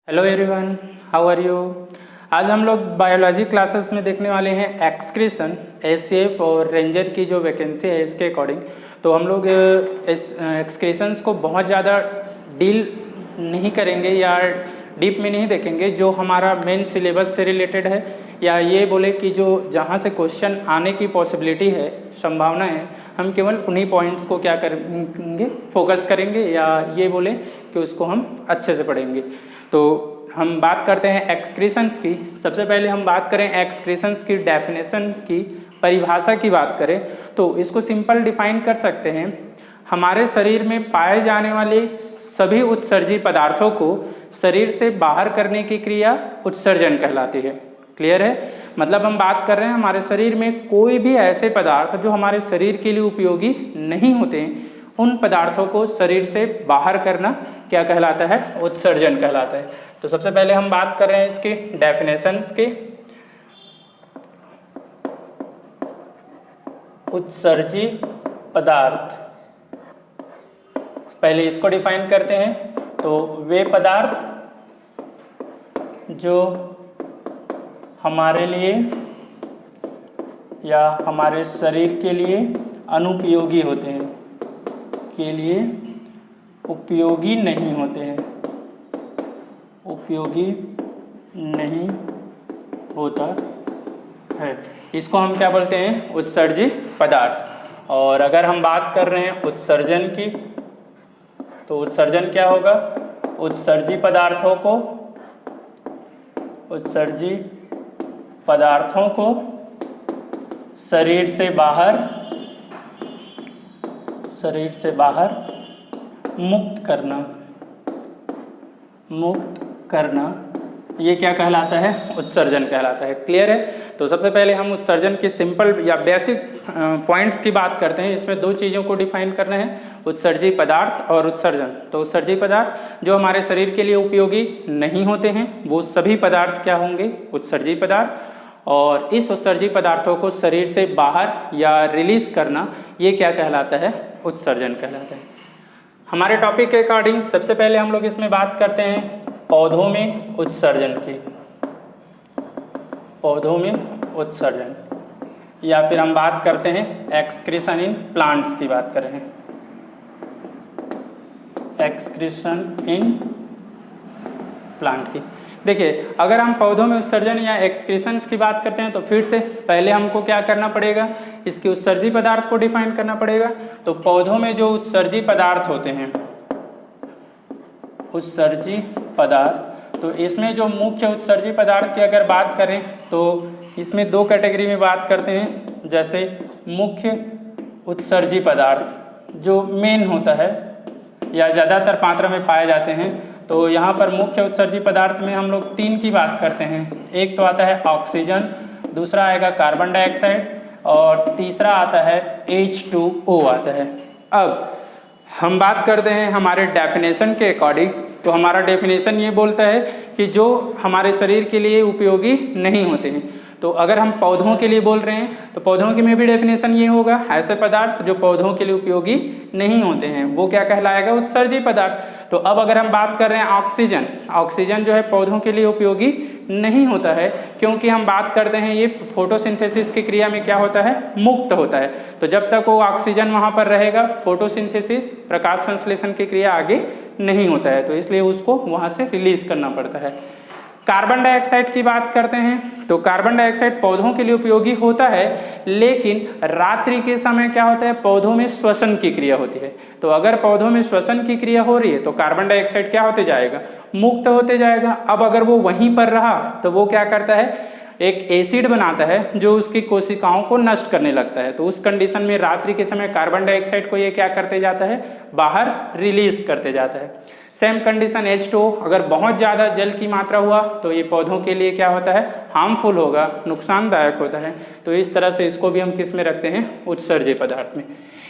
Hello everyone, how are you. आज हम लोग बायोलॉजी क्लासेस में देखने वाले हैं एक्सक्रीशन, एसीएफ और रेंजर की जो वैकेंसी है इसके अकॉर्डिंग। तो हम लोग इस एक्सक्रीशंस को बहुत ज़्यादा डील नहीं करेंगे या डीप में नहीं देखेंगे, जो हमारा मेन सिलेबस से रिलेटेड है, या ये बोले कि जो जहाँ से क्वेश्चन आने की पॉसिबिलिटी है, संभावना है, हम केवल उन्हीं पॉइंट्स को क्या करेंगे, फोकस करेंगे, या ये बोले कि उसको हम अच्छे से पढ़ेंगे। तो हम बात करते हैं एक्सक्रीशंस की। सबसे पहले हम बात करें एक्सक्रीशंस की डेफिनेशन की, परिभाषा की बात करें तो इसको सिंपल डिफाइन कर सकते हैं। हमारे शरीर में पाए जाने वाले सभी उत्सर्जी पदार्थों को शरीर से बाहर करने की क्रिया उत्सर्जन कहलाती है। क्लियर है? मतलब हम बात कर रहे हैं हमारे शरीर में कोई भी ऐसे पदार्थ जो हमारे शरीर के लिए उपयोगी नहीं होते हैं, उन पदार्थों को शरीर से बाहर करना क्या कहलाता है? उत्सर्जन कहलाता है। तो सबसे पहले हम बात कर रहे हैं इसकी डेफिनेशंस की। उत्सर्जी पदार्थ, पहले इसको डिफाइन करते हैं। तो वे पदार्थ जो हमारे लिए या हमारे शरीर के लिए अनुपयोगी होते हैं, के लिए उपयोगी नहीं होते हैं, उपयोगी नहीं होता है, इसको हम क्या बोलते हैं? उत्सर्जी पदार्थ। और अगर हम बात कर रहे हैं उत्सर्जन की, तो उत्सर्जन क्या होगा? उत्सर्जी पदार्थों को शरीर से बाहर मुक्त करना, ये क्या कहलाता है? उत्सर्जन कहलाता है। क्लियर है? तो सबसे पहले हम उत्सर्जन की सिंपल या बेसिक पॉइंट्स की बात करते हैं। इसमें दो चीज़ों को डिफाइन करना है, उत्सर्जी पदार्थ और उत्सर्जन। तो उत्सर्जी पदार्थ जो हमारे शरीर के लिए उपयोगी नहीं होते हैं, वो सभी पदार्थ क्या होंगे? उत्सर्जी पदार्थ। और इस उत्सर्जी पदार्थों को शरीर से बाहर या रिलीज करना, ये क्या कहलाता है? उत्सर्जन कहलाता है। हमारे टॉपिक के अकॉर्डिंग सबसे पहले हम लोग इसमें बात करते हैं पौधों में उत्सर्जन की, पौधों में उत्सर्जन, या फिर हम बात करते हैं एक्सक्रीशन इन प्लांट्स की बात कर रहे हैं, एक्सक्रीशन इन प्लांट की। देखिए, अगर हम पौधों में उत्सर्जन या एक्सक्रीशंस की बात करते हैं तो फिर से पहले हमको क्या करना पड़ेगा? इसके उत्सर्जी पदार्थ को डिफाइन करना पड़ेगा। तो पौधों में जो उत्सर्जी पदार्थ होते हैं, उत्सर्जी पदार्थ, तो इसमें जो मुख्य उत्सर्जी पदार्थ की अगर बात करें तो इसमें दो कैटेगरी में बात करते हैं। जैसे मुख्य उत्सर्जी पदार्थ जो मेन होता है या ज़्यादातर मात्रा में पाए जाते हैं, तो यहाँ पर मुख्य उत्सर्जी पदार्थ में हम लोग तीन की बात करते हैं। एक तो आता है ऑक्सीजन, दूसरा आएगा कार्बन डाइऑक्साइड, और तीसरा आता है H2O आता है। अब हम बात करते हैं हमारे डेफिनेशन के अकॉर्डिंग। तो हमारा डेफिनेशन ये बोलता है कि जो हमारे शरीर के लिए उपयोगी नहीं होते हैं। तो अगर हम पौधों के लिए बोल रहे हैं तो पौधों की में भी डेफिनेशन ये होगा, ऐसे पदार्थ जो पौधों के लिए उपयोगी नहीं होते हैं वो क्या कहलाएगा? उत्सर्जी पदार्थ। तो अब अगर हम बात कर रहे हैं ऑक्सीजन, ऑक्सीजन जो है पौधों के लिए उपयोगी नहीं होता है, क्योंकि हम बात करते हैं ये फोटोसिंथेसिस की क्रिया में क्या होता है? मुक्त होता है। तो जब तक वो ऑक्सीजन वहाँ पर रहेगा, फोटोसिंथेसिस प्रकाश संश्लेषण की क्रिया आगे नहीं होता है, तो इसलिए उसको वहाँ से रिलीज करना पड़ता है। कार्बन डाइऑक्साइड की बात करते हैं तो कार्बन डाइऑक्साइड पौधों के लिए उपयोगी होता है, लेकिन रात्रि के समय क्या होता है? पौधों में श्वसन की क्रिया होती है। तो अगर पौधों में श्वसन की क्रिया हो रही है तो कार्बन डाइऑक्साइड क्या होते जाएगा? मुक्त होते जाएगा। अब अगर वो वहीं पर रहा तो वो क्या करता है? एक एसिड बनाता है जो उसकी कोशिकाओं को नष्ट करने लगता है। तो उस कंडीशन में रात्रि के समय कार्बन डाइऑक्साइड को ये क्या करते जाता है? बाहर रिलीज करते जाता है। सेम कंडीशन H2O, अगर बहुत ज़्यादा जल की मात्रा हुआ तो ये पौधों के लिए क्या होता है? हार्मफुल होगा, नुकसानदायक होता है। तो इस तरह से इसको भी हम किस में रखते हैं? उत्सर्जी पदार्थ में।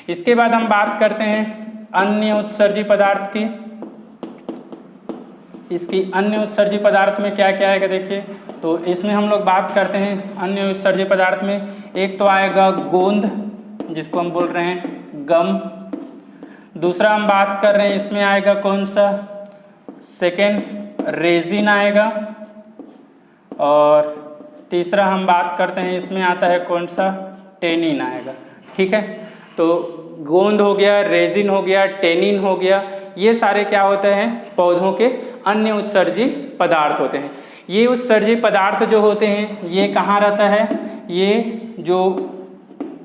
इसके बाद हम बात करते हैं अन्य उत्सर्जी पदार्थ की। इसकी अन्य उत्सर्जी पदार्थ में क्या क्या आएगा? देखिए, तो इसमें हम लोग बात करते हैं अन्य उत्सर्जी पदार्थ में, एक तो आएगा गोंद, जिसको हम बोल रहे हैं गम। दूसरा हम बात कर रहे हैं, इसमें आएगा कौन सा? सेकेंड रेजिन आएगा, और तीसरा हम बात करते हैं इसमें आता है कौन सा, टेनिन आएगा। ठीक है, तो गोंद हो गया, रेजिन हो गया, टेनिन हो गया, ये सारे क्या होते हैं, पौधों के अन्य उत्सर्जी पदार्थ होते हैं। ये उत्सर्जी पदार्थ जो होते हैं ये कहाँ रहता है, ये जो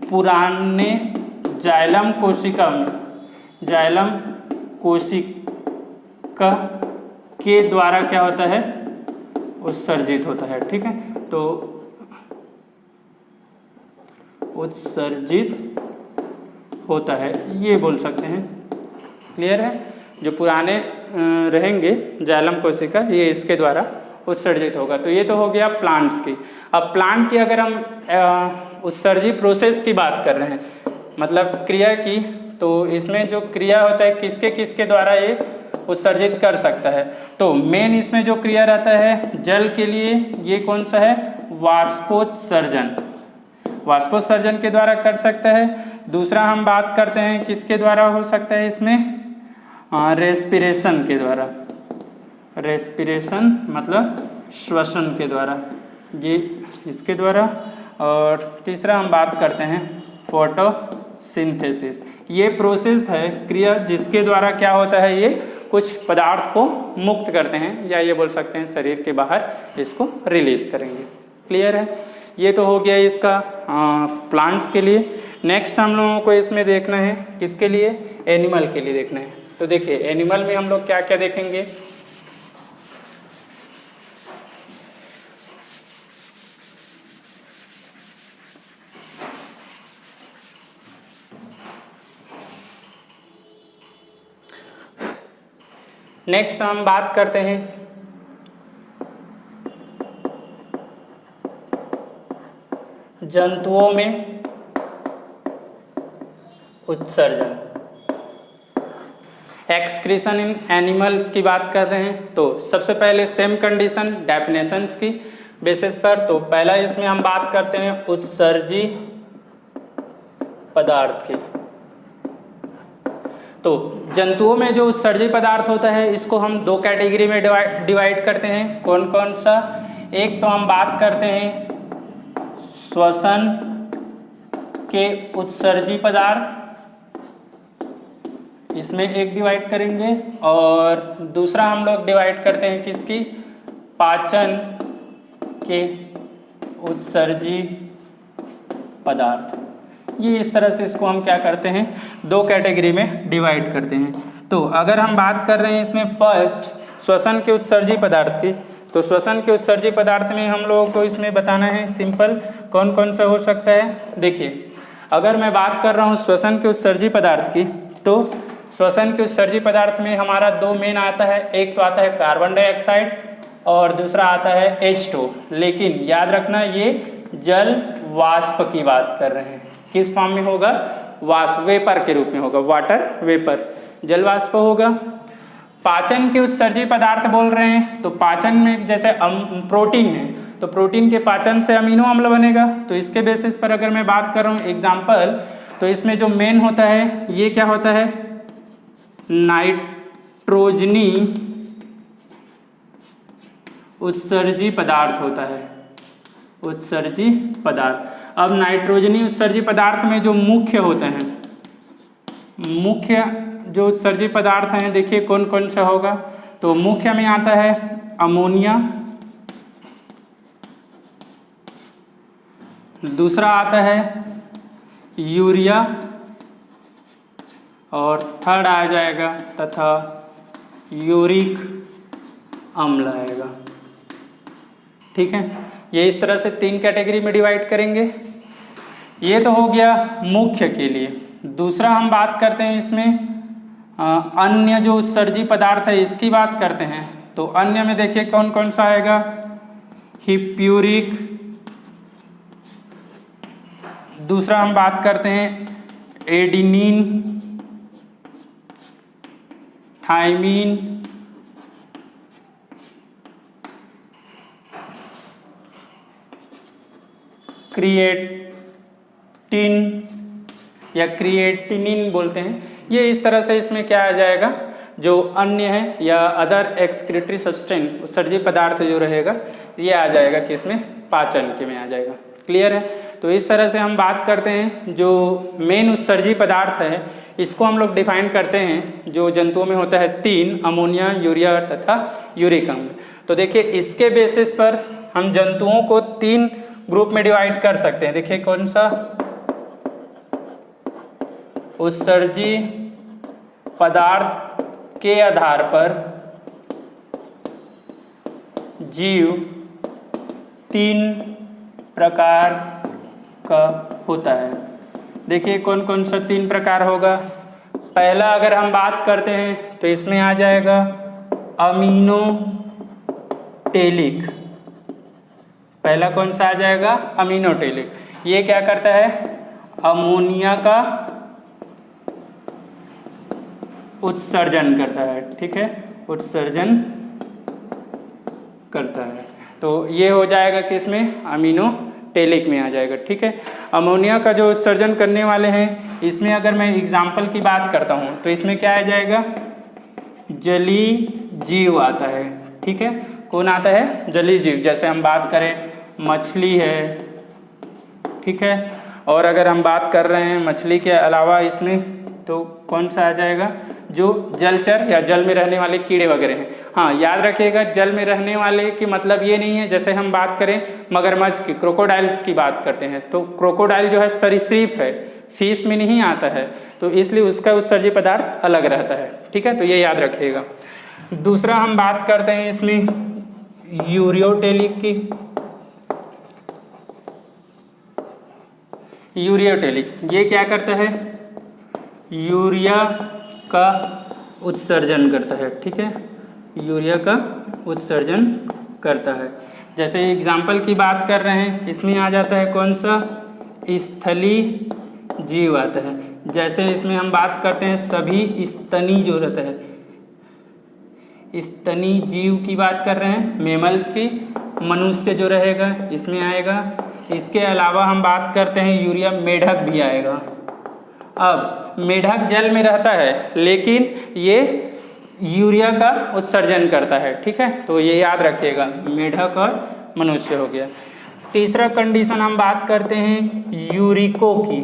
पुराने जाइलम कोशिका में, जाइलम कोशिका के द्वारा क्या होता है, उत्सर्जित होता है। ठीक है, तो उत्सर्जित होता है ये बोल सकते हैं। क्लियर है, जो पुराने रहेंगे जाइलम कोशिका, ये इसके द्वारा उत्सर्जित होगा। तो ये तो हो गया प्लांट्स की। अब प्लांट की अगर हम उत्सर्जी प्रोसेस की बात कर रहे हैं, मतलब क्रिया की, तो इसमें जो क्रिया होता है किसके किसके द्वारा ये उत्सर्जित कर सकता है, तो मेन इसमें जो क्रिया रहता है जल के लिए, ये कौन सा है, वाष्पोत्सर्जन, वाष्पोत्सर्जन के द्वारा कर सकता है। दूसरा हम बात करते हैं किसके द्वारा हो सकता है इसमें, रेस्पिरेशन के द्वारा, रेस्पिरेशन मतलब श्वसन के द्वारा, ये इसके द्वारा। और तीसरा हम बात करते हैं फोटोसिंथेसिस, ये प्रोसेस है, क्रिया, जिसके द्वारा क्या होता है, ये कुछ पदार्थ को मुक्त करते हैं, या ये बोल सकते हैं शरीर के बाहर इसको रिलीज करेंगे। क्लियर है, ये तो हो गया इसका प्लांट्स के लिए। नेक्स्ट हम लोगों को इसमें देखना है किसके लिए, एनिमल के लिए देखना है। तो देखिए एनिमल में हम लोग क्या क्या देखेंगे, नेक्स्ट हम बात करते हैं जंतुओं में उत्सर्जन, एक्सक्रीशन इन एनिमल्स की बात कर रहे हैं। तो सबसे पहले सेम कंडीशन डेफिनेशंस की बेसिस पर, तो पहला इसमें हम बात करते हैं उत्सर्जी पदार्थ की। तो जंतुओं में जो उत्सर्जी पदार्थ होता है इसको हम दो कैटेगरी में डिवाइड करते हैं। कौन कौन सा, एक तो हम बात करते हैं श्वसन के उत्सर्जी पदार्थ, इसमें एक डिवाइड करेंगे, और दूसरा हम लोग डिवाइड करते हैं किसकी, पाचन के उत्सर्जी पदार्थ। ये इस तरह से इसको हम क्या करते हैं, दो कैटेगरी में डिवाइड करते हैं। तो अगर हम बात कर रहे हैं इसमें फर्स्ट श्वसन के उत्सर्जी पदार्थ की, तो श्वसन के उत्सर्जी पदार्थ में हम लोगों को इसमें बताना है सिंपल कौन कौन सा हो सकता है। देखिए अगर मैं बात कर रहा हूँ श्वसन के उत्सर्जी पदार्थ की, तो श्वसन के उत्सर्जी पदार्थ में हमारा दो मेन आता है, एक तो आता है कार्बन डाइऑक्साइड और दूसरा आता है H2। लेकिन याद रखना ये जल वाष्प की बात कर रहे हैं, किस फॉर्म में होगा, वाष्प, वेपर के रूप में होगा, वाटर वेपर, जल वाष्प होगा। पाचन के उत्सर्जी पदार्थ बोल रहे हैं, तो पाचन में जैसे प्रोटीन है, तो प्रोटीन के पाचन से अमीनो अम्ल बनेगा। तो इसके बेसिस पर अगर मैं बात कर रहा हूँ एग्जाम्पल, तो इसमें जो मेन होता है ये क्या होता है, नाइट्रोजनी उत्सर्जी पदार्थ होता है, उत्सर्जी पदार्थ। अब नाइट्रोजनी उत्सर्जी पदार्थ में जो मुख्य होते हैं, मुख्य जो उत्सर्जी पदार्थ हैं, देखिए कौन कौन सा होगा। तो मुख्य में आता है अमोनिया, दूसरा आता है यूरिया, और थर्ड आ जाएगा तथा यूरिक अम्ल आएगा। ठीक है, ये इस तरह से तीन कैटेगरी में डिवाइड करेंगे। ये तो हो गया मुख्य के लिए। दूसरा हम बात करते हैं इसमें अन्य जो उत्सर्जी पदार्थ है इसकी बात करते हैं। तो अन्य में देखिए कौन कौन सा आएगा, हिप्यूरिक, दूसरा हम बात करते हैं एडिनिन, थाइमीन, क्रिएटिन या क्रिएटिनिन बोलते हैं। ये इस तरह से इसमें क्या आ जाएगा, जो अन्य है या अदर एक्सक्रीटरी सब्सटेंस उत्सर्जी पदार्थ जो रहेगा ये आ जाएगा कि इसमें पाचन के में आ जाएगा। क्लियर है? तो इस तरह से हम बात करते हैं जो मेन उत्सर्जी पदार्थ है इसको हम लोग डिफाइन करते हैं जो जंतुओं में होता है 3 अमोनिया, यूरिया तथा यूरिक अम्ल। तो देखिए इसके बेसिस पर हम जंतुओं को 3 ग्रुप में डिवाइड कर सकते हैं। देखिए कौन सा? उत्सर्जी पदार्थ के आधार पर जीव 3 प्रकार का होता है। देखिए कौन कौन सा 3 प्रकार होगा। पहला अगर हम बात करते हैं तो इसमें आ जाएगा अमीनो टेलिक। पहला कौन सा आ जाएगा? अमीनो टेलिक। ये क्या करता है? अमोनिया का उत्सर्जन करता है। ठीक है, उत्सर्जन करता है। तो ये हो जाएगा कि इसमें अमीनो टेलिक में आ जाएगा। ठीक है, अमोनिया का जो उत्सर्जन करने वाले हैं इसमें अगर मैं एग्जाम्पल की बात करता हूँ तो इसमें क्या आ जाएगा? जलीय जीव आता है। ठीक है, कौन आता है? जलीय जीव। जैसे हम बात करें मछली है, ठीक है, और अगर हम बात कर रहे हैं मछली के अलावा इसमें तो कौन सा आ जाएगा? जो जलचर या जल में रहने वाले कीड़े वगैरह हैं। हाँ, याद रखिएगा जल में रहने वाले की मतलब ये नहीं है जैसे हम बात करें मगरमच्छ की, क्रोकोडाइल्स की बात करते हैं तो क्रोकोडाइल जो है सरीसृप है, फिश में नहीं आता है, तो इसलिए उसका उत्सर्जी पदार्थ अलग रहता है। ठीक है, तो ये याद रखिएगा। दूसरा हम बात करते हैं इसमें यूरियोटेलिक की। यूरियोटेलिक ये क्या करता है? यूरिया का उत्सर्जन करता है। ठीक है, यूरिया का उत्सर्जन करता है। जैसे एग्जाम्पल की बात कर रहे हैं इसमें आ जाता है कौन सा? स्थलीय जीव आता है। जैसे इसमें हम बात करते हैं सभी स्तनी जो रहता है, स्तनी जीव की बात कर रहे हैं, मेमल्स की, मनुष्य जो रहेगा इसमें आएगा। इसके अलावा हम बात करते हैं यूरिया, मेढक भी आएगा। अब मेढक जल में रहता है लेकिन ये यूरिया का उत्सर्जन करता है। ठीक है, तो ये याद रखिएगा, मेढक और मनुष्य हो गया। तीसरा कंडीशन हम बात करते हैं यूरिको की,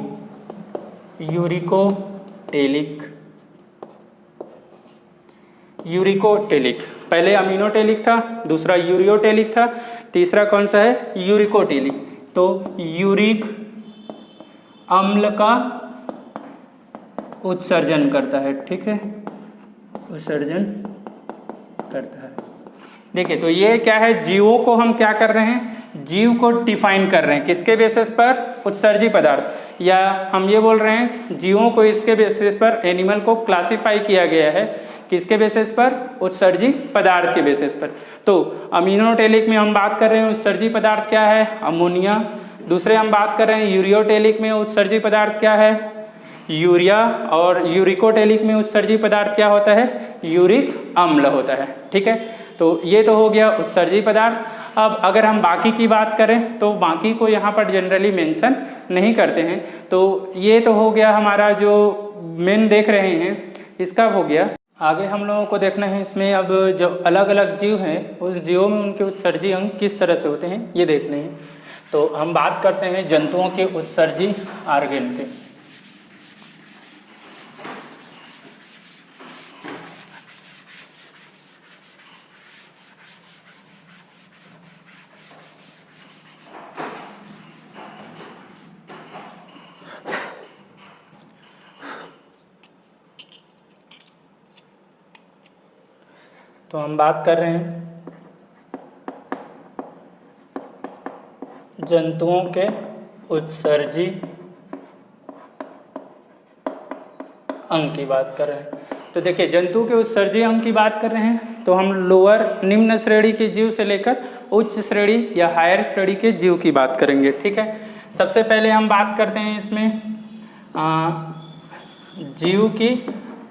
यूरिकोटेलिक। यूरिकोटेलिक, पहले अमीनोटेलिक था, दूसरा यूरियोटेलिक था, तीसरा कौन सा है? यूरिकोटेलिक। तो यूरिक अम्ल का उत्सर्जन करता है। ठीक है, उत्सर्जन करता है। देखिए तो ये क्या है? जीवों को हम क्या कर रहे हैं? जीव को डिफाइन कर रहे हैं किसके बेसिस पर? उत्सर्जी पदार्थ। या हम ये बोल रहे हैं जीवों को इसके बेसिस पर, एनिमल को क्लासिफाई किया गया है किसके बेसिस पर? उत्सर्जी पदार्थ के बेसिस पर। तो अमीनोटेलिक में हम बात कर रहे हैं उत्सर्जी पदार्थ क्या है? अमोनिया। दूसरे हम बात कर रहे हैं यूरियोटेलिक में उत्सर्जी पदार्थ क्या है? यूरिया। और यूरिकोटेलिक में उत्सर्जी पदार्थ क्या होता है? यूरिक अम्ल होता है। ठीक है, तो ये तो हो गया उत्सर्जी पदार्थ। अब अगर हम बाकी की बात करें तो बाकी को यहाँ पर जनरली मेंशन नहीं करते हैं। तो ये तो हो गया हमारा जो मेन देख रहे हैं इसका हो गया। आगे हम लोगों को देखना है इसमें अब जो अलग अलग जीव हैं उस जीवों में उनके उत्सर्जी अंग किस तरह से होते हैं ये देखने हैं। तो हम बात करते हैं जंतुओं के उत्सर्जी आर्गन के। तो हम बात कर रहे हैं जंतुओं के उत्सर्जी अंग की बात कर रहे हैं। तो देखिए जंतु के उत्सर्जी अंग की बात कर रहे हैं तो हम लोअर निम्न श्रेणी के जीव से लेकर उच्च श्रेणी या हायर श्रेणी के जीव की बात करेंगे। ठीक है, सबसे पहले हम बात करते हैं इसमें जीव की,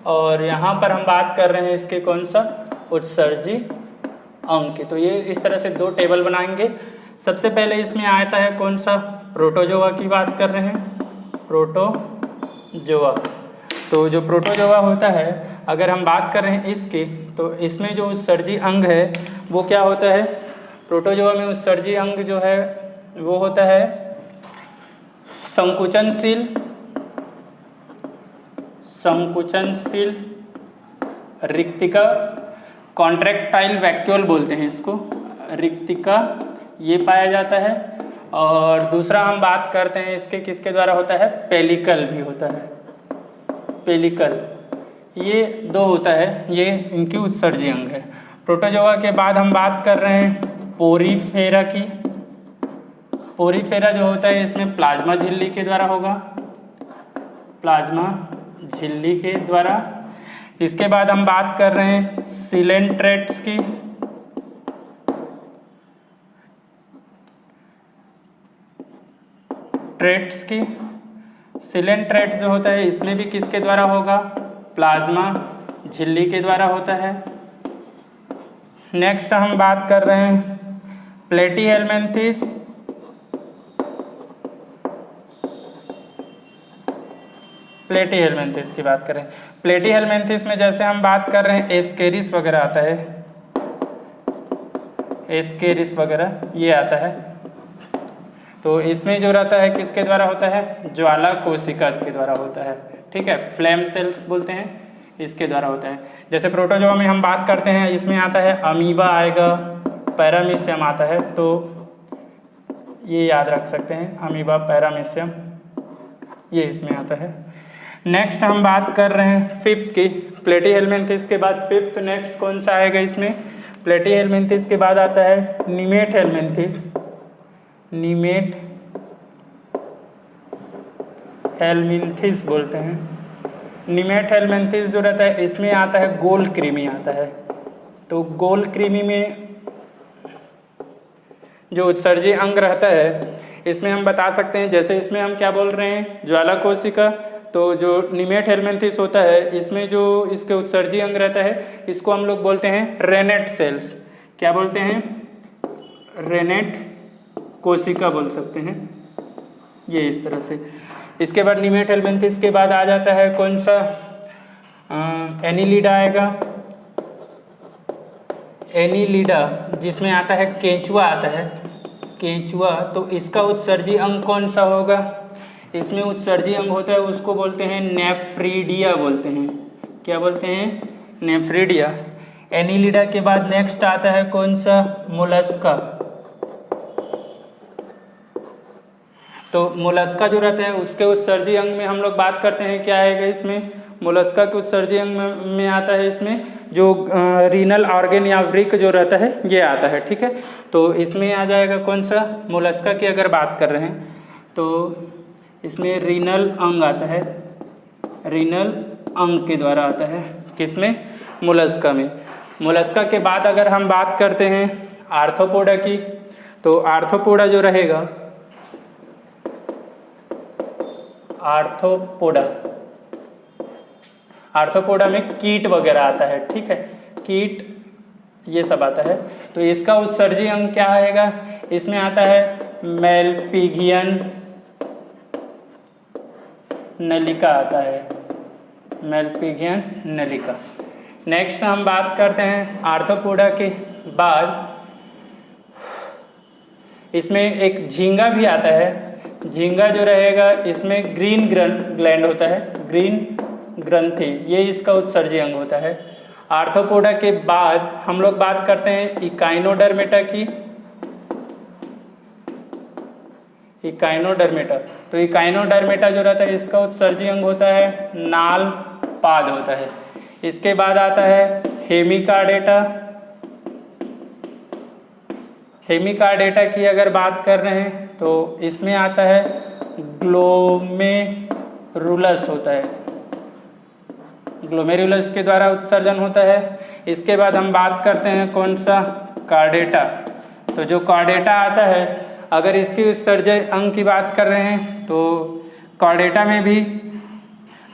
और यहाँ पर हम बात कर रहे हैं इसके कौन सा? उत्सर्जी अंग की। तो ये इस तरह से दो टेबल बनाएंगे। सबसे पहले इसमें आता है कौन सा? प्रोटोजोआ की बात कर रहे हैं, प्रोटोजोआ। तो जो प्रोटोजोआ होता है अगर हम बात कर रहे हैं इसके, तो इसमें जो उत्सर्जी अंग है वो क्या होता है, प्रोटोजोआ में उत्सर्जी अंग जो है वो होता है संकुचनशील रिक्तिका, कॉन्ट्रैक्टाइल वैक्यूल बोलते हैं इसको, रिक्तिका ये पाया जाता है। और दूसरा हम बात करते हैं इसके किसके द्वारा होता है, पेलिकल भी होता है, पेलिकल, ये दो होता है, ये इनकी उत्सर्जी अंग है। प्रोटोजोआ के बाद हम बात कर रहे हैं पोरीफेरा की। पोरीफेरा जो होता है इसमें प्लाज्मा झिल्ली के द्वारा होगा, प्लाज्मा झिल्ली के द्वारा। इसके बाद हम बात कर रहे हैं सिलेंट्रेट्स की। ट्रेट्स की, सिलेंट्रेट्स जो होता है इसमें भी किसके द्वारा होगा, प्लाज्मा झिल्ली के द्वारा होता है। नेक्स्ट हम बात कर रहे हैं प्लेटीहेलमिन्थेस। प्लेटीहेलमिन्थेस की बात करें, प्लेटीहेलमिन्थेस में जैसे हम बात कर रहे हैं एस्केरिस वगैरह आता है, एस्केरिस वगैरह ये आता है, तो इसमें जो रहता है किसके द्वारा होता है, ज्वाला कोशिका के द्वारा होता है, ठीक है, फ्लेम सेल्स बोलते हैं, इसके द्वारा होता है। जैसे प्रोटोजोआ में हम बात करते हैं, इसमें आता है अमीबा आएगा, पैरामीशियम आता है, तो ये याद रख सकते हैं, अमीबा पैरामीशियम ये इसमें आता है। नेक्स्ट हम बात कर रहे हैं फिफ्थ की, प्लेटीहेलमिन्थेस के बाद फिफ्थ नेक्स्ट कौन सा आएगा इसमें, प्लेटीहेलमिन्थेस के बाद आता है निमेटहेलमिन्थेस। निमेटहेलमिन्थेस बोलते हैं। निमेटहेलमिन्थेस जो रहता है इसमें आता है गोल कृमि आता है, तो गोल कृमि में जो उत्सर्जी अंग रहता है इसमें हम बता सकते हैं, जैसे इसमें हम क्या बोल रहे हैं, ज्वाला कोशिका, तो जो निमेटहेलमिन्थेस होता है इसमें जो इसके उत्सर्जी अंग रहता है इसको हम लोग बोलते हैं रेनेट सेल्स। क्या बोलते हैं, रेनेट कोशिका बोल सकते हैं, ये इस तरह से। इसके बाद निमेटहेलमिन्थेस के बाद आ जाता है कौन सा, एनीलिडा आएगा, एनीलिडा जिसमें आता है केंचुआ आता है, केंचुआ, तो इसका उत्सर्जी अंग कौन सा होगा, इसमें उत्सर्जी अंग होता है उसको बोलते हैं नेफ्रीडिया बोलते हैं। क्या बोलते हैं, नेफ्रीडिया। एनीलिडा के बाद नेक्स्ट आता है कौन सा, मोलस्का। तो मोलस्का जो रहता है उसके उत्सर्जी अंग में हम लोग बात करते हैं, क्या आएगा इसमें, मोलस्का के उत्सर्जी अंग में आता है इसमें जो रीनल ऑर्गन या वृक्क जो रहता है ये आता है, ठीक है। तो इसमें आ जाएगा कौन सा, मोलस्का की अगर बात कर रहे हैं तो इसमें रीनल अंग आता है, रीनल अंग के द्वारा आता है, किसमें, मोलस्का में। मोलस्का के बाद अगर हम बात करते हैं आर्थ्रोपोडा की, तो आर्थ्रोपोडा जो रहेगा, आर्थ्रोपोडा, आर्थ्रोपोडा में कीट वगैरह आता है, ठीक है, कीट ये सब आता है। तो इसका उत्सर्जी अंग क्या आएगा, इसमें आता है मेलपिगियन नलिका आता है, मेलपिगियन नलिका। नेक्स्ट हम बात करते हैं आर्थ्रोपोडा के बाद इसमें एक झींगा भी आता है। झींगा जो रहेगा इसमें ग्रीन ग्लैंड होता है, ग्रीन ग्रंथि, ये इसका उत्सर्जी अंग होता है। आर्थ्रोपोडा के बाद हम लोग बात करते हैं इकाइनोडर्मेटा की, इकाइनोडर्मेटा। तो इकाइनोडर्मेटा जो रहता है इसका उत्सर्जी अंग होता है नाल पाद होता है। इसके बाद आता है हेमिकार्डेटा। हेमिकार्डेटा की अगर बात कर रहे हैं तो इसमें आता है ग्लोमेरुलस होता है, ग्लोमेरुलस के द्वारा उत्सर्जन होता है। इसके बाद हम बात करते हैं कौन सा, कार्डेटा। तो जो कार्डेटा आता है अगर इसकी उत्सर्जन अंग की बात कर रहे हैं तो कार्डेटा में भी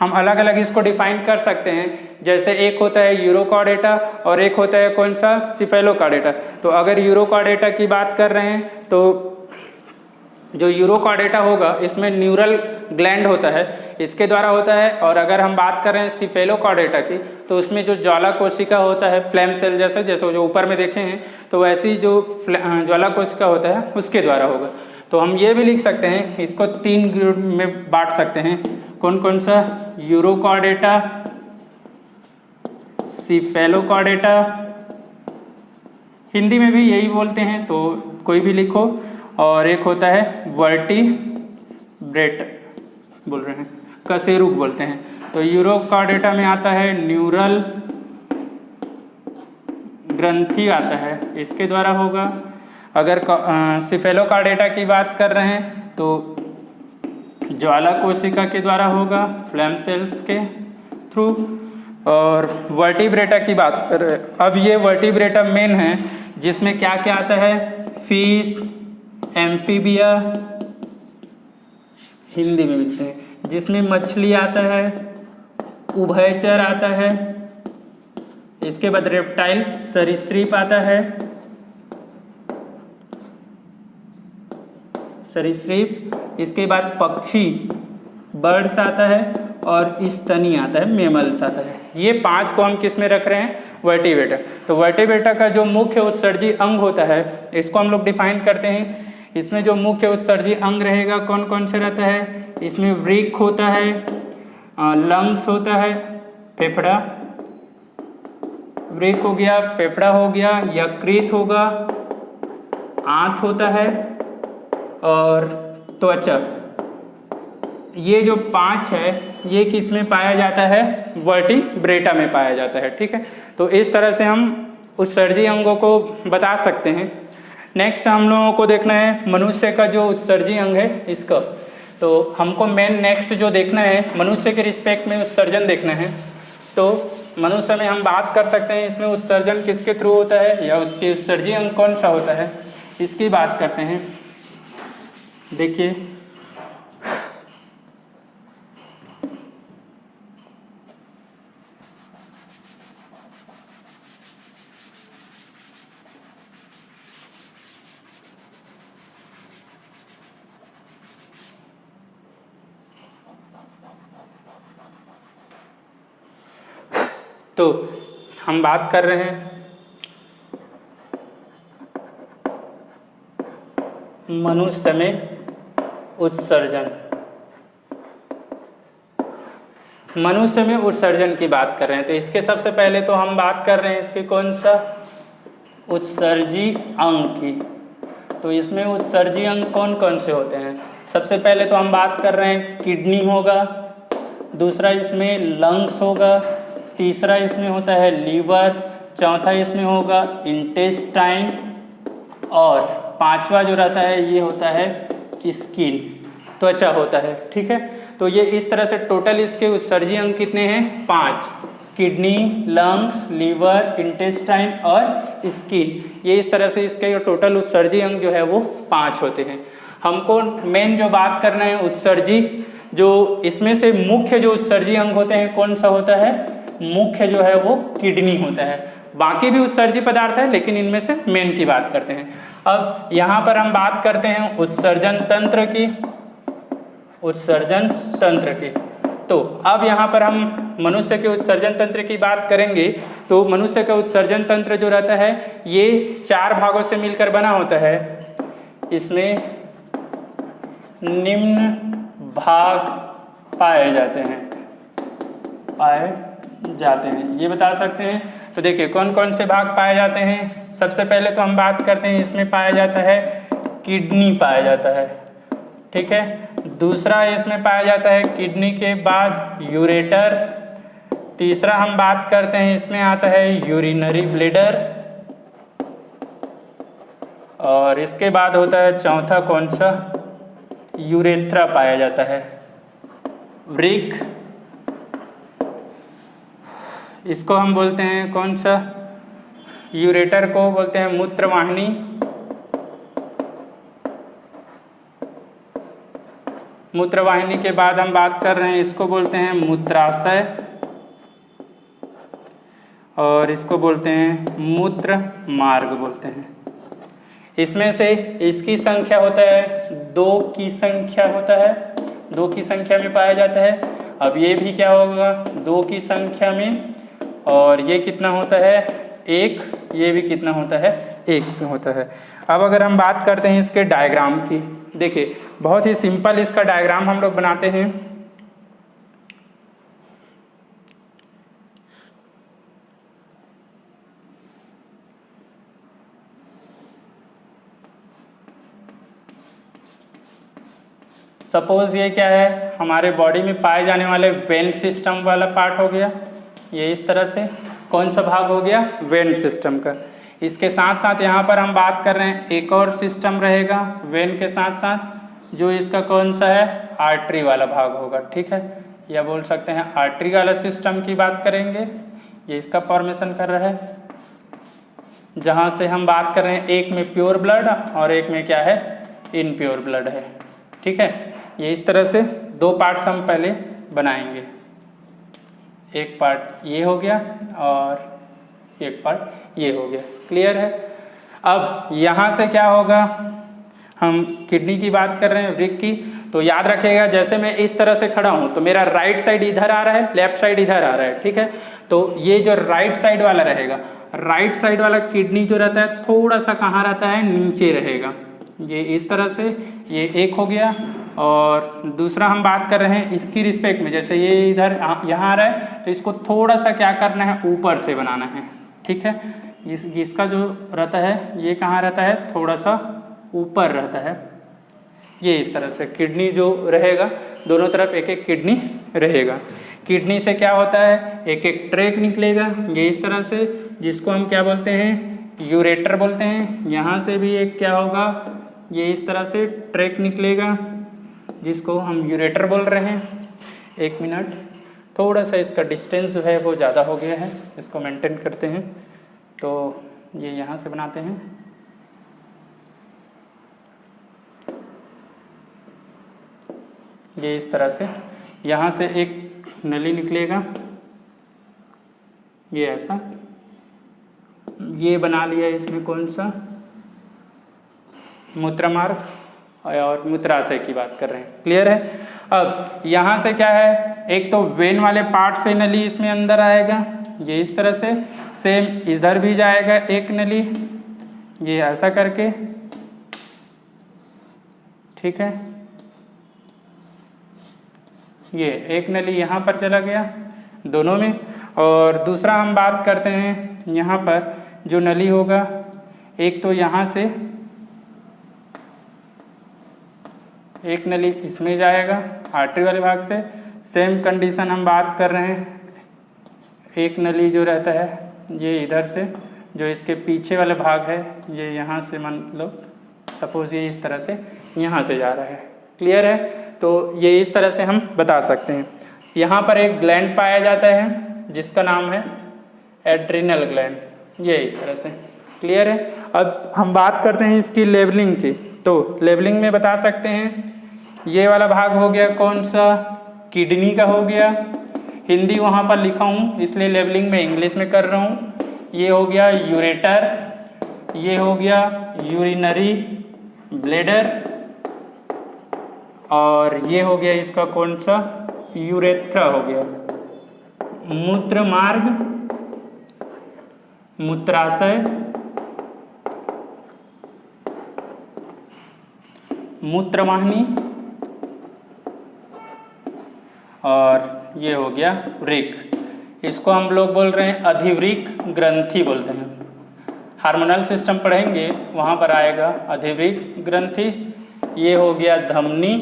हम अलग अलग इसको डिफाइन कर सकते हैं। जैसे एक होता है यूरोकार्डेटा और एक होता है कौन सा, सिफेलोकार्डेटा। तो अगर यूरोकार्डेटा की बात कर रहे हैं तो जो यूरोकार्डेटा होगा इसमें न्यूरल ग्लैंड होता है इसके द्वारा होता है। और अगर हम बात कर रहे हैं सिफेलोकॉर्डेटा की तो उसमें जो ज्वाला कोशिका होता है फ्लैम सेल जैसे जो ऊपर में देखे हैं, तो वैसी जो ज्वाला कोशिका होता है उसके द्वारा होगा। तो हम ये भी लिख सकते हैं, इसको 3 ग्रुप में बांट सकते हैं। कौन कौन सा? यूरोकॉर्डेटा, सिफेलोकॉर्डेटा, हिंदी में भी यही बोलते हैं तो कोई भी लिखो, और एक होता है वर्टिब्रेट बोल रहे हैं, कशेरुक बोलते हैं। तो यूरोकॉर्डेटा में आता है न्यूरल ग्रंथि आता है, इसके द्वारा होगा। अगर सिफेलोकॉर्डेटा की बात कर रहे हैं तो ज्वाला कोशिका के द्वारा होगा, फ्लैम सेल्स के थ्रू। और वर्टिब्रेटा की बात कर रहे हैं, अब ये वर्टिब्रेटा मेन है जिसमें क्या क्या आता है? फिश, एम्फीबिया, हिंदी में मिलते हैं, जिसमें मछली आता है, उभयचर आता है, इसके बाद रेप्टाइल सरीसृप आता है, सरीसृप, इसके बाद पक्षी बर्ड्स आता है, और स्तनी आता है, मेमल्स आता है। ये 5 को हम किस में रख रहे हैं? वर्टिब्रेटा। तो वर्टिब्रेटा का जो मुख्य उत्सर्जी अंग होता है इसको हम लोग डिफाइन करते हैं। इसमें जो मुख्य उत्सर्जी अंग रहेगा कौन कौन से रहता है? इसमें वृक्क होता है, लंग्स होता है, फेफड़ा, वृक्क हो गया, फेफड़ा हो गया, यकृत होगा, आंत होता है, और त्वचा। ये जो 5 है ये किस में पाया जाता है? वर्टिब्रेटा में पाया जाता है। ठीक है, तो इस तरह से हम उत्सर्जी अंगों को बता सकते हैं। नेक्स्ट हम लोगों को देखना है मनुष्य का जो उत्सर्जी अंग है इसका। तो हमको मेन नेक्स्ट जो देखना है मनुष्य के रिस्पेक्ट में उत्सर्जन देखना है। तो मनुष्य में हम बात कर सकते हैं इसमें उत्सर्जन किसके थ्रू होता है या उसके उत्सर्जी अंग कौन सा होता है, इसकी बात करते हैं। देखिए, तो हम बात कर रहे हैं मनुष्य में उत्सर्जन। मनुष्य में उत्सर्जन की बात कर रहे हैं तो इसके सबसे पहले तो हम बात कर रहे हैं इसके कौन सा? उत्सर्जी अंग की। तो इसमें उत्सर्जी अंग कौन कौन से होते हैं? सबसे पहले तो हम बात कर रहे हैं किडनी होगा, दूसरा इसमें लंग्स होगा, तीसरा इसमें होता है लीवर, चौथा इसमें होगा इंटेस्टाइन, और 5वां जो रहता है ये होता है स्किन, त्वचा होता है। ठीक है, तो ये इस तरह से टोटल इसके उत्सर्जी अंग कितने हैं? 5। किडनी, लंग्स, लीवर, इंटेस्टाइन और स्किन। ये इस तरह से इसके टोटल उत्सर्जी अंग जो है वो 5 होते हैं। हमको मेन जो बात करना है उत्सर्जी, जो इसमें से मुख्य जो उत्सर्जी अंग होते हैं कौन सा होता है? मुख्य जो है वो किडनी होता है। बाकी भी उत्सर्जी पदार्थ है लेकिन इनमें से मेन की बात करते हैं। अब यहाँ पर हम बात करते हैं उत्सर्जन तंत्र की। उत्सर्जन तंत्र की, तो अब यहाँ पर हम मनुष्य के उत्सर्जन तंत्र की बात करेंगे। तो मनुष्य का उत्सर्जन तंत्र जो रहता है ये 4 भागों से मिलकर बना होता है। इसमें निम्न भाग पाए जाते हैं, ये बता सकते हैं। तो देखिए कौन कौन से भाग पाए जाते हैं। सबसे पहले तो हम बात करते हैं इसमें पाया जाता है किडनी पाया जाता है। ठीक है, दूसरा इसमें पाया जाता है किडनी के बाद यूरेटर। तीसरा हम बात करते हैं इसमें आता है यूरिनरी ब्लैडर, और इसके बाद होता है चौथा कौन सा? यूरेथ्रा पाया जाता है। वृक्क, इसको हम बोलते हैं कौन सा? यूरेटर को बोलते हैं मूत्रवाहिनी। मूत्रवाहिनी के बाद हम बात कर रहे हैं इसको बोलते हैं मूत्राशय, और इसको बोलते हैं मूत्र मार्ग बोलते हैं। इसमें से इसकी संख्या होता है 2 की संख्या होता है, 2 की संख्या में पाया जाता है। अब ये भी क्या होगा 2 की संख्या में, और ये कितना होता है 1, ये भी कितना होता है 1 होता है। अब अगर हम बात करते हैं इसके डायग्राम की, देखिए बहुत ही सिंपल इसका डायग्राम हम लोग बनाते हैं। सपोज ये क्या है हमारे बॉडी में पाए जाने वाले वेन सिस्टम वाला पार्ट हो गया, ये इस तरह से कौन सा भाग हो गया वेन सिस्टम का। इसके साथ साथ यहाँ पर हम बात कर रहे हैं एक और सिस्टम रहेगा वेन के साथ साथ, जो इसका कौन सा है आर्टरी वाला भाग होगा, ठीक है, या बोल सकते हैं आर्टरी वाला सिस्टम की बात करेंगे। ये इसका फॉर्मेशन कर रहा है, जहाँ से हम बात कर रहे हैं एक में प्योर ब्लड और एक में क्या है इनप्योर ब्लड है, ठीक है। ये इस तरह से 2 पार्ट्स हम पहले बनाएंगे, एक पार्ट ये हो गया और एक पार्ट ये हो गया, क्लियर है। अब यहाँ से क्या होगा, हम किडनी की बात कर रहे हैं वृक्क की, तो याद रखिएगा जैसे मैं इस तरह से खड़ा हूँ तो मेरा राइट साइड इधर आ रहा है, लेफ्ट साइड इधर आ रहा है, ठीक है। तो ये जो राइट साइड वाला रहेगा, राइट साइड वाला किडनी जो रहता है थोड़ा सा कहाँ रहता है नीचे रहेगा, ये इस तरह से, ये एक हो गया। और दूसरा हम बात कर रहे हैं इसकी रिस्पेक्ट में, जैसे ये इधर यहाँ आ रहा है तो इसको थोड़ा सा क्या करना है ऊपर से बनाना है, ठीक है। इसका जो रहता है ये कहाँ रहता है थोड़ा सा ऊपर रहता है, ये इस तरह से किडनी जो रहेगा दोनों तरफ एक एक किडनी रहेगा। किडनी से क्या होता है एक एक ट्रैक निकलेगा ये इस तरह से, जिसको हम क्या बोलते हैं यूरेटर बोलते हैं। यहाँ से भी एक क्या होगा ये इस तरह से ट्रैक निकलेगा जिसको हम यूरेटर बोल रहे हैं। 1 मिनट, थोड़ा सा इसका डिस्टेंस जो है वो ज़्यादा हो गया है, इसको मेंटेन करते हैं। तो ये यहाँ से बनाते हैं, ये इस तरह से, यहाँ से एक नली निकलेगा ये ऐसा, ये बना लिया इसमें कौन सा मूत्रमार्ग, और मूत्राशय की बात कर रहे हैं, क्लियर है। अब यहाँ से क्या है एक तो वेन वाले पार्ट से नली इसमें अंदर आएगा ये इस तरह से, सेम इधर भी जाएगा एक नली ये ऐसा करके, ठीक है। ये एक नली यहाँ पर चला गया दोनों में, और दूसरा हम बात करते हैं यहाँ पर जो नली होगा, एक तो यहाँ से एक नली इसमें जाएगा आर्टरी वाले भाग से, सेम कंडीशन हम बात कर रहे हैं, एक नली जो रहता है ये इधर से, जो इसके पीछे वाला भाग है ये यहाँ से, मतलब सपोज ये इस तरह से यहाँ से जा रहा है, क्लियर है। तो ये इस तरह से हम बता सकते हैं। यहाँ पर एक ग्लैंड पाया जाता है जिसका नाम है एड्रिनल ग्लैंड, ये इस तरह से, क्लियर है। अब हम बात करते हैं इसकी लेबलिंग की, तो लेबलिंग में बता सकते हैं ये वाला भाग हो गया कौन सा किडनी का हो गया, हिंदी वहाँ पर लिखा हूँ इसलिए लेबलिंग में इंग्लिश में कर रहा हूँ। ये हो गया यूरेटर, ये हो गया यूरिनरी ब्लैडर, और ये हो गया इसका कौन सा यूरेथ्रा हो गया, मूत्र मार्ग, मूत्राशय, मूत्रवाहिनी, और ये हो गया वृक्क। इसको हम लोग बोल रहे हैं अधिवृक्क ग्रंथि बोलते हैं। हार्मोनल सिस्टम पढ़ेंगे वहाँ पर आएगा अधिवृक्क ग्रंथि। ये हो गया धमनी,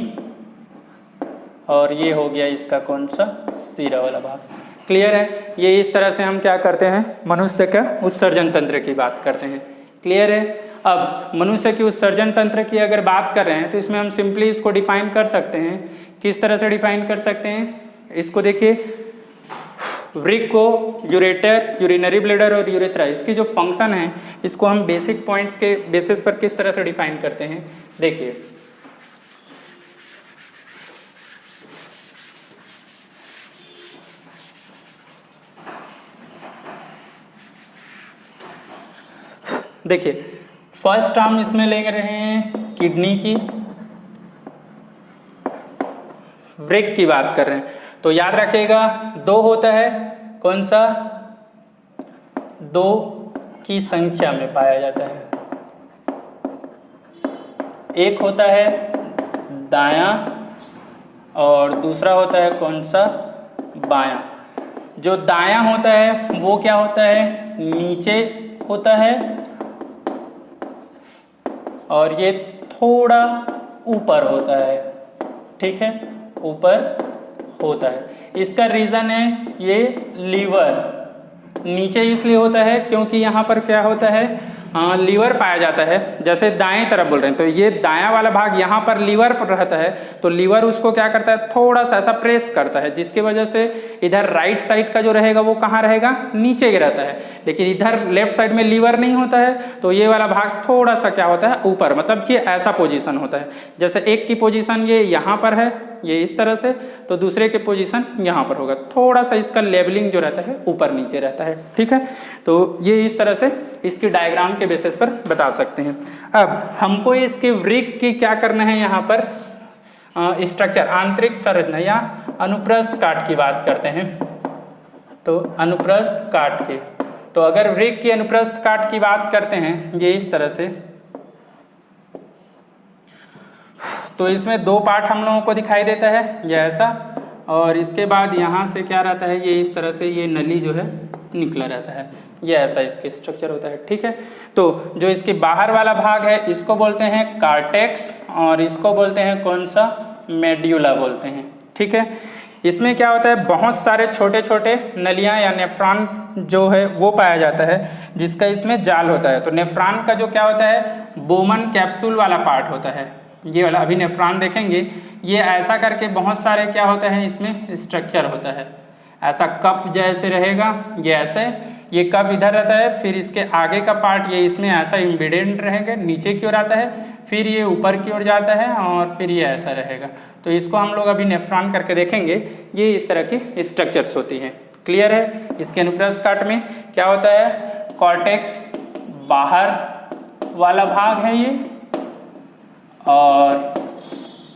और ये हो गया इसका कौन सा सीरा वाला भाग, क्लियर है। ये इस तरह से हम क्या करते हैं मनुष्य का उत्सर्जन तंत्र की बात करते हैं, क्लियर है। अब मनुष्य की उत्सर्जन तंत्र की अगर बात कर रहे हैं तो इसमें हम सिंपली इसको डिफाइन कर सकते हैं। किस तरह से डिफाइन कर सकते हैं इसको देखिए, वृक्क को यूरेटर, यूरिनरी ब्लैडर और यूरेथ्रा, इसकी जो फंक्शन है इसको हम बेसिक पॉइंट्स के बेसिस पर किस तरह से डिफाइन करते हैं देखिए। देखिए फर्स्ट हम इसमें ले रहे हैं किडनी की, वृक्क की बात कर रहे हैं तो याद रखिएगा 2 होता है, कौन सा, 2 की संख्या में पाया जाता है। एक होता है दायां और दूसरा होता है कौन सा, बायां। जो दायां होता है वो क्या होता है, नीचे होता है और ये थोड़ा ऊपर होता है, ठीक है, ऊपर होता है। इसका रीज़न है ये लीवर नीचे इसलिए होता है क्योंकि यहाँ पर क्या होता है, लीवर पाया जाता है। जैसे दाएं तरफ बोल रहे हैं तो ये दायां वाला भाग यहाँ पर लीवर पर रहता है, तो लीवर उसको क्या करता है, थोड़ा सा ऐसा प्रेस करता है, जिसकी वजह से इधर राइट साइड का जो रहेगा वो कहाँ रहेगा, नीचे गिरता है। लेकिन इधर लेफ्ट साइड में लीवर नहीं होता है तो ये वाला भाग थोड़ा सा क्या होता है, ऊपर, मतलब कि ऐसा पोजीशन होता है। जैसे एक की पोजीशन ये यहाँ पर है, ये इस तरह से, तो दूसरे के पोजीशन यहाँ पर होगा, थोड़ा सा इसका लेवलिंग जो रहता है ऊपर नीचे रहता है, ठीक है। तो ये इस तरह से इसकी डायग्राम के बेसिस पर बता सकते हैं। अब हमको इसके वृक्क की क्या करना है, यहाँ पर स्ट्रक्चर, आंतरिक संरचना या अनुप्रस्थ काट की बात करते हैं। तो अनुप्रस्थ काट के, तो अगर वृक्क की अनुप्रस्थ काट की बात करते हैं ये इस तरह से, तो इसमें 2 पार्ट हम लोगों को दिखाई देता है, ये ऐसा, और इसके बाद यहाँ से क्या रहता है, ये इस तरह से ये नली जो है निकला रहता है, ये ऐसा इसके स्ट्रक्चर होता है, ठीक है। तो जो इसके बाहर वाला भाग है इसको बोलते हैं कार्टेक्स और इसको बोलते हैं कौन सा, मेड्यूला बोलते हैं, ठीक है। इसमें क्या होता है, बहुत सारे छोटे छोटे नलियाँ या नेफ्रॉन जो है वो पाया जाता है, जिसका इसमें जाल होता है। तो नेफ्रॉन का जो क्या होता है, बोमन कैप्सूल वाला पार्ट होता है, ये वाला। अभी नेफ्रॉन देखेंगे, ये ऐसा करके बहुत सारे क्या होता है इसमें स्ट्रक्चर होता है, ऐसा कप जैसे रहेगा, ये ऐसे, ये कप इधर रहता है, फिर इसके आगे का पार्ट ये इसमें ऐसा इम्बेडेड रहेगा, नीचे की ओर आता है, फिर ये ऊपर की ओर जाता है और फिर ये ऐसा रहेगा। तो इसको हम लोग अभी नेफ्रॉन करके देखेंगे, ये इस तरह की स्ट्रक्चर्स होती हैं, क्लियर है। इसके अनुप्रस्थ काट में क्या होता है, कॉर्टेक्स बाहर वाला भाग है ये, और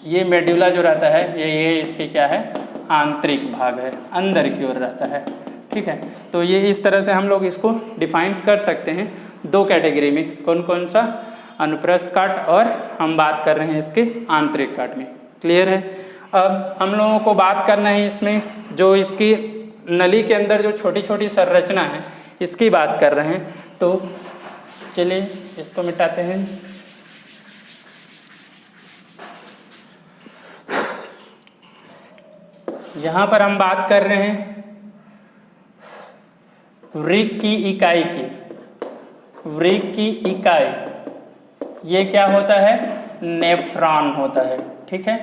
ये मेड्यूला जो रहता है ये इसके क्या है, आंतरिक भाग है, अंदर की ओर रहता है, ठीक है। तो ये इस तरह से हम लोग इसको डिफाइन कर सकते हैं 2 कैटेगरी में, कौन कौन सा, अनुप्रस्थ काट और हम बात कर रहे हैं इसके आंतरिक काट में, क्लियर है। अब हम लोगों को बात करना है इसमें जो इसकी नली के अंदर जो छोटी छोटी संरचना है इसकी बात कर रहे हैं। तो चलिए इसको मिटाते हैं। यहाँ पर हम बात कर रहे हैं वृक्क की इकाई की। वृक्क की इकाई ये क्या होता है, नेफ्रॉन होता है, ठीक है,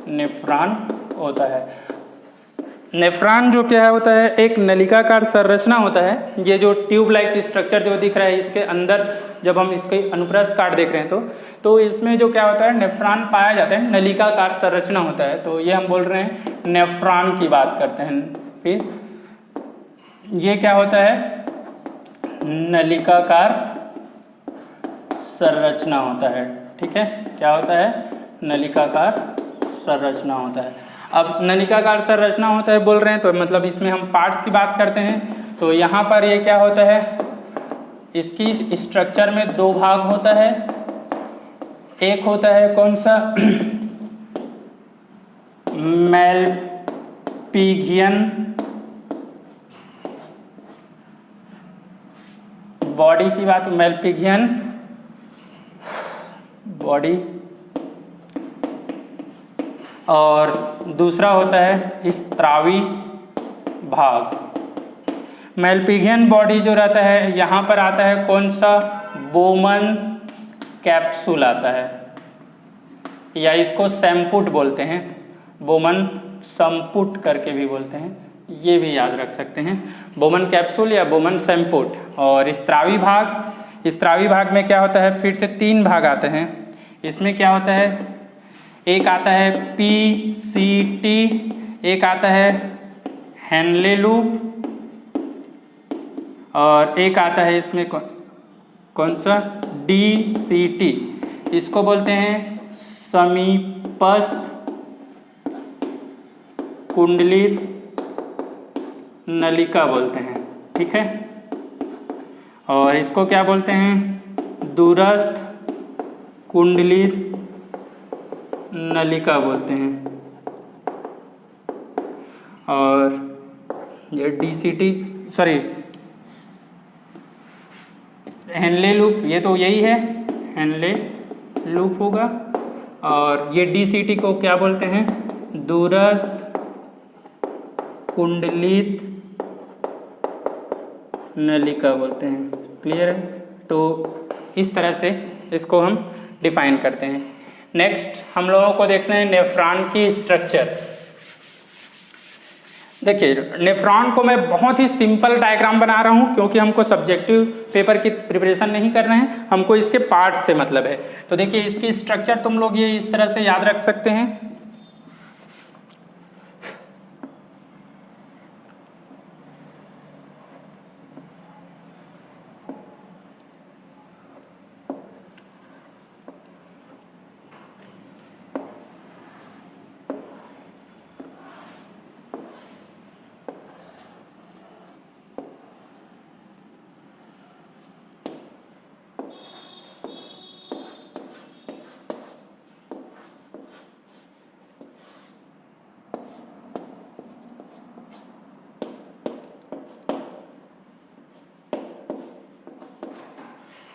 नेफ्रॉन होता है। नेफ्रॉन जो क्या होता है, एक नलिकाकार संरचना होता है। ये जो ट्यूब लाइक स्ट्रक्चर जो दिख रहा है इसके अंदर, जब हम इसके अनुप्रस्थ काट देख रहे हैं तो इसमें जो क्या होता है, नेफ्रॉन पाया जाता है, नलिकाकार संरचना होता है। तो ये हम बोल रहे हैं नेफ्रॉन की बात करते हैं। फिर ये क्या होता है, नलिकाकार संरचना होता है, ठीक है, क्या होता है, नलिकाकार संरचना होता है। अब नलिकाकार संरचना होता है बोल रहे हैं तो मतलब इसमें हम पार्ट्स की बात करते हैं। तो यहाँ पर ये क्या होता है, इसकी स्ट्रक्चर में 2 भाग होता है। एक होता है कौन सा, मेलपिगियन बॉडी की बात, मेलपिगियन बॉडी, और दूसरा होता है स्त्रावी भाग। मेलपिगियन बॉडी जो रहता है यहाँ पर आता है कौन सा, बोमन कैप्सूल आता है, या इसको सैम्पुट बोलते हैं, बोमन संपुट करके भी बोलते हैं, ये भी याद रख सकते हैं, बोमन कैप्सूल या बोमन सैम्पुट। और स्त्रावी भाग, स्त्रावी भाग में क्या होता है, फिर से 3 भाग आते हैं। इसमें क्या होता है, एक आता है PCT, एक आता है हेनले लूप, और एक आता है इसमें कौन सा, DCT। इसको बोलते हैं समीपस्थ कुंडलित नलिका बोलते हैं, ठीक है। और इसको क्या बोलते हैं? दूरस्थ कुंडलित नलिका बोलते हैं। और ये DCT सॉरी हेनले लूप, ये तो यही है, हेनले लूप होगा। और ये DCT को क्या बोलते हैं? दूरस्थ कुंडलित नलिका बोलते हैं। क्लियर है? तो इस तरह से इसको हम डिफाइन करते हैं। नेक्स्ट हम लोगों को देखते हैं नेफ्रॉन की स्ट्रक्चर। देखिए, नेफ्रॉन को मैं बहुत ही सिंपल डायग्राम बना रहा हूँ क्योंकि हमको सब्जेक्टिव पेपर की प्रिपरेशन नहीं कर रहे हैं, हमको इसके पार्ट से मतलब है। तो देखिए, इसकी स्ट्रक्चर तुम लोग ये इस तरह से याद रख सकते हैं।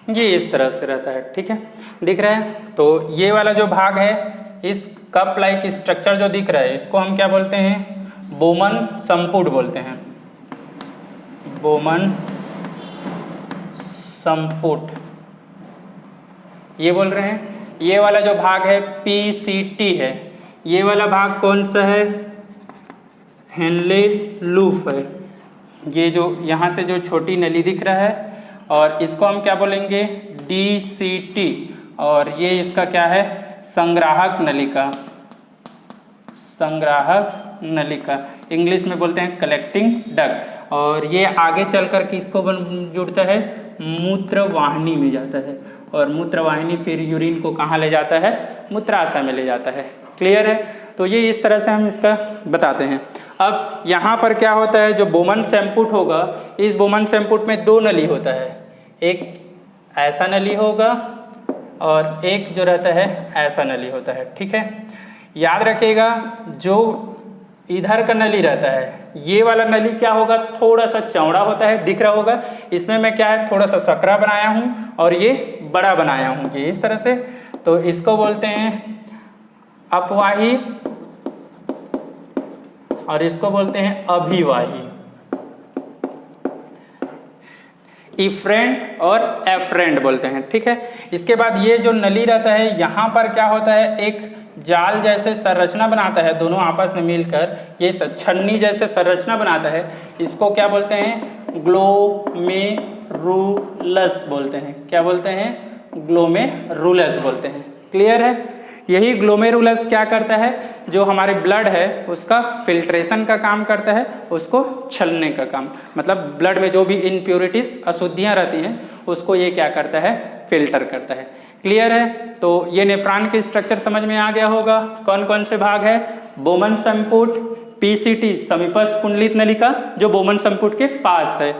ये इस तरह से रहता है, ठीक है, दिख रहा है। तो ये वाला जो भाग है, इस कप लाइक स्ट्रक्चर जो दिख रहा है, इसको हम क्या बोलते हैं? बोमन संपुट बोलते हैं। बोमन संपुट ये बोल रहे हैं। ये वाला जो भाग है PCT है। ये वाला भाग कौन सा है? हेनले लूप है। ये जो यहाँ से जो छोटी नली दिख रहा है, और इसको हम क्या बोलेंगे? DCT। और ये इसका क्या है? संग्राहक नलिका। संग्राहक नलिका इंग्लिश में बोलते हैं कलेक्टिंग डक्ट। और ये आगे चलकर किसको जुड़ता है? मूत्रवाहिनी में जाता है। और मूत्रवाहिनी फिर यूरिन को कहाँ ले जाता है? मूत्राशय में ले जाता है। क्लियर है? तो ये इस तरह से हम इसका बताते हैं। अब यहाँ पर क्या होता है? जो बोमन संपुट होगा, इस बोमन संपुट में दो नली होता है। एक ऐसा नली होगा और एक जो रहता है ऐसा नली होता है, ठीक है। याद रखिएगा, जो इधर का नली रहता है, ये वाला नली क्या होगा? थोड़ा सा चौड़ा होता है, दिख रहा होगा। इसमें मैं क्या है? थोड़ा सा सकरा बनाया हूँ और ये बड़ा बनाया हूँ, ये इस तरह से। तो इसको बोलते हैं अपवाही और इसको बोलते हैं अभिवाही। इफ्रेंट और एफ्रेंट बोलते हैं, ठीक है। इसके बाद ये जो नली रहता है, यहाँ पर क्या होता है? एक जाल जैसे संरचना बनाता है, दोनों आपस में मिलकर ये छन्नी जैसे संरचना बनाता है। इसको क्या बोलते हैं? ग्लोमेरुलस बोलते हैं। क्या बोलते हैं? ग्लोमेरुलस बोलते हैं। क्लियर है? यही ग्लोमेरुलस क्या करता है? जो हमारे ब्लड है उसका फिल्ट्रेशन का काम करता है, उसको छलने का काम, मतलब ब्लड में जो भी इनप्योरिटीज अशुद्धियाँ रहती हैं उसको ये क्या करता है? फिल्टर करता है। क्लियर है? तो ये नेफ्रॉन की स्ट्रक्चर समझ में आ गया होगा। कौन कौन से भाग है? बोमन संपुट, PCT समीपस्थ कुंडलित नलिका जो बोमन संपुट के पास है,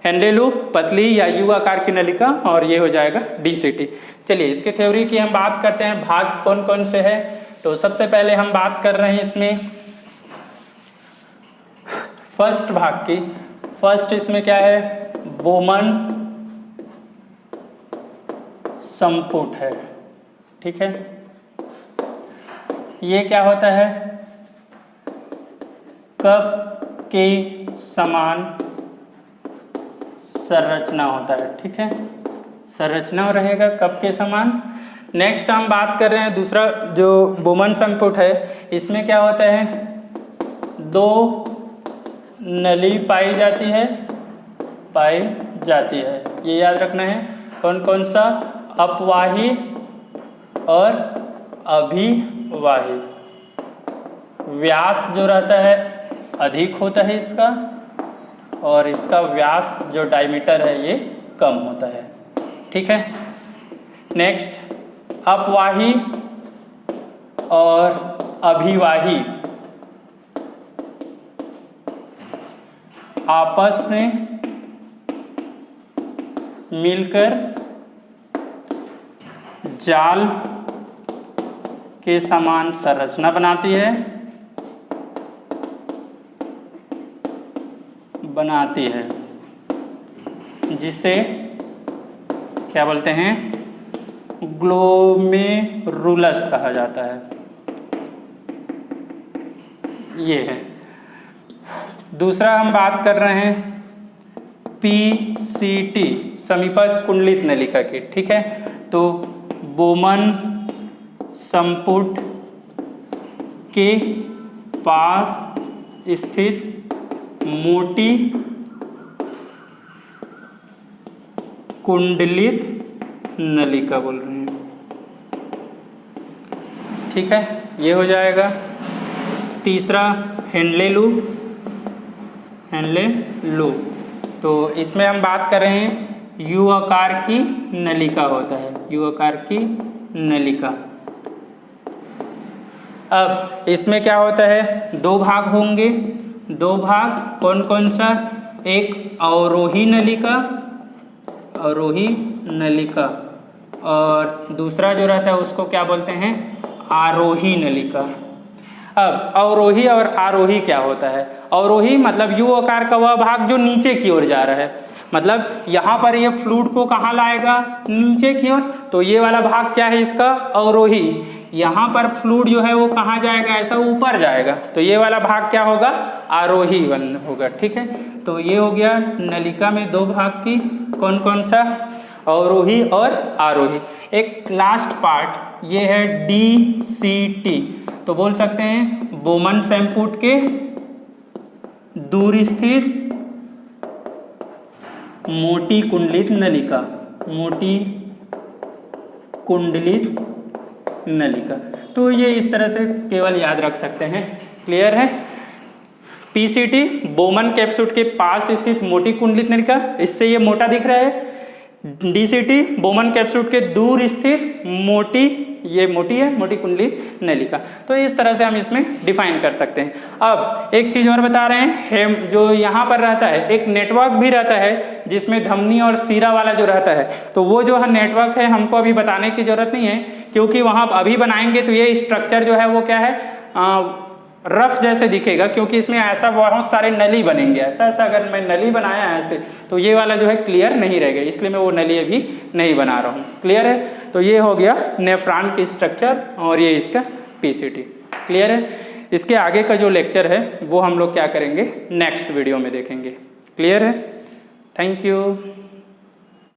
हेनले लूप पतली या यू आकार की नलिका, और ये हो जाएगा DCT। चलिए इसके थ्योरी की हम बात करते हैं। भाग कौन कौन से है? तो सबसे पहले हम बात कर रहे हैं इसमें फर्स्ट भाग की। फर्स्ट इसमें क्या है? बोमन संपुट है, ठीक है। ये क्या होता है? कप के समान संरचना होता है, ठीक है। संरचना रहेगा कप के समान। नेक्स्ट हम बात कर रहे हैं दूसरा जो बोमन संपुट है, इसमें क्या होता है? दो नली पाई जाती है। ये याद रखना है। कौन कौन सा? अपवाही और अभिवाही। व्यास जो रहता है अधिक होता है इसका, और इसका व्यास जो डायमीटर है ये कम होता है, ठीक है। नेक्स्ट अपवाही और अभिवाही आपस में मिलकर जाल के समान संरचना बनाती है जिसे क्या बोलते हैं, ग्लोमेरुलस कहा जाता है। ये है। दूसरा हम बात कर रहे हैं PCT, समीपस्थ कुंडलित नलिका की, ठीक है। तो बोमन संपुट के पास स्थित मोटी कुंडलित नलिका बोल रहे हैं, ठीक है, ये हो जाएगा। तीसरा हेनले लूप, तो इसमें हम बात कर रहे हैं यू आकार की नलिका होता है, यू आकार की नलिका। अब इसमें क्या होता है, दो भाग होंगे, दो भाग कौन कौन सा, एक अवरोही नलिका और दूसरा जो रहता है उसको क्या बोलते हैं, आरोही नलिका। अब अवरोही और आरोही क्या होता है, अवरोही मतलब यू आकार का वह भाग जो नीचे की ओर जा रहा है, मतलब यहाँ पर ये फ्लूइड को कहाँ लाएगा, नीचे की ओर, तो ये वाला भाग क्या है इसका, अवरोही। यहाँ पर फ्लूइड जो है वो कहाँ जाएगा, ऐसा ऊपर जाएगा, तो ये वाला भाग क्या होगा, आरोही वन होगा, ठीक है। तो ये हो गया नलिका में दो भाग की, कौन कौन सा, अवरोही और आरोही। एक लास्ट पार्ट ये है DCT, तो बोल सकते हैं बोमन संपुट के दूर स्थित मोटी कुंडलित नलिका, मोटी कुंडलित नलिका। तो ये इस तरह से केवल याद रख सकते हैं, क्लियर है। PCT बोमन कैप्सूट के पास स्थित मोटी कुंडलित नलिका, इससे ये मोटा दिख रहा है। DCT बोमन कैप्सूट के दूर स्थित मोटी, ये मोटी है, मोटी कुंडलित नलिका। तो इस तरह से हम इसमें डिफाइन कर सकते हैं। अब एक चीज और बता रहे हैं, जो यहाँ पर रहता है एक नेटवर्क भी रहता है जिसमें धमनी और सीरा वाला जो रहता है, तो वो जो है नेटवर्क है हमको अभी बताने की जरूरत नहीं है, क्योंकि वहाँ अभी बनाएंगे तो ये स्ट्रक्चर जो है वो क्या है, रफ जैसे दिखेगा, क्योंकि इसमें ऐसा बहुत सारे नली बनेंगे, ऐसा अगर मैं नली बनाया ऐसे तो ये वाला जो है क्लियर नहीं रहेगा, इसलिए मैं वो नली अभी नहीं बना रहा हूँ, क्लियर है। तो ये हो गया नेफ्रॉन की स्ट्रक्चर और ये इसका PCT, क्लियर है। इसके आगे का जो लेक्चर है वो हम लोग क्या करेंगे, नेक्स्ट वीडियो में देखेंगे, क्लियर है। Thank you.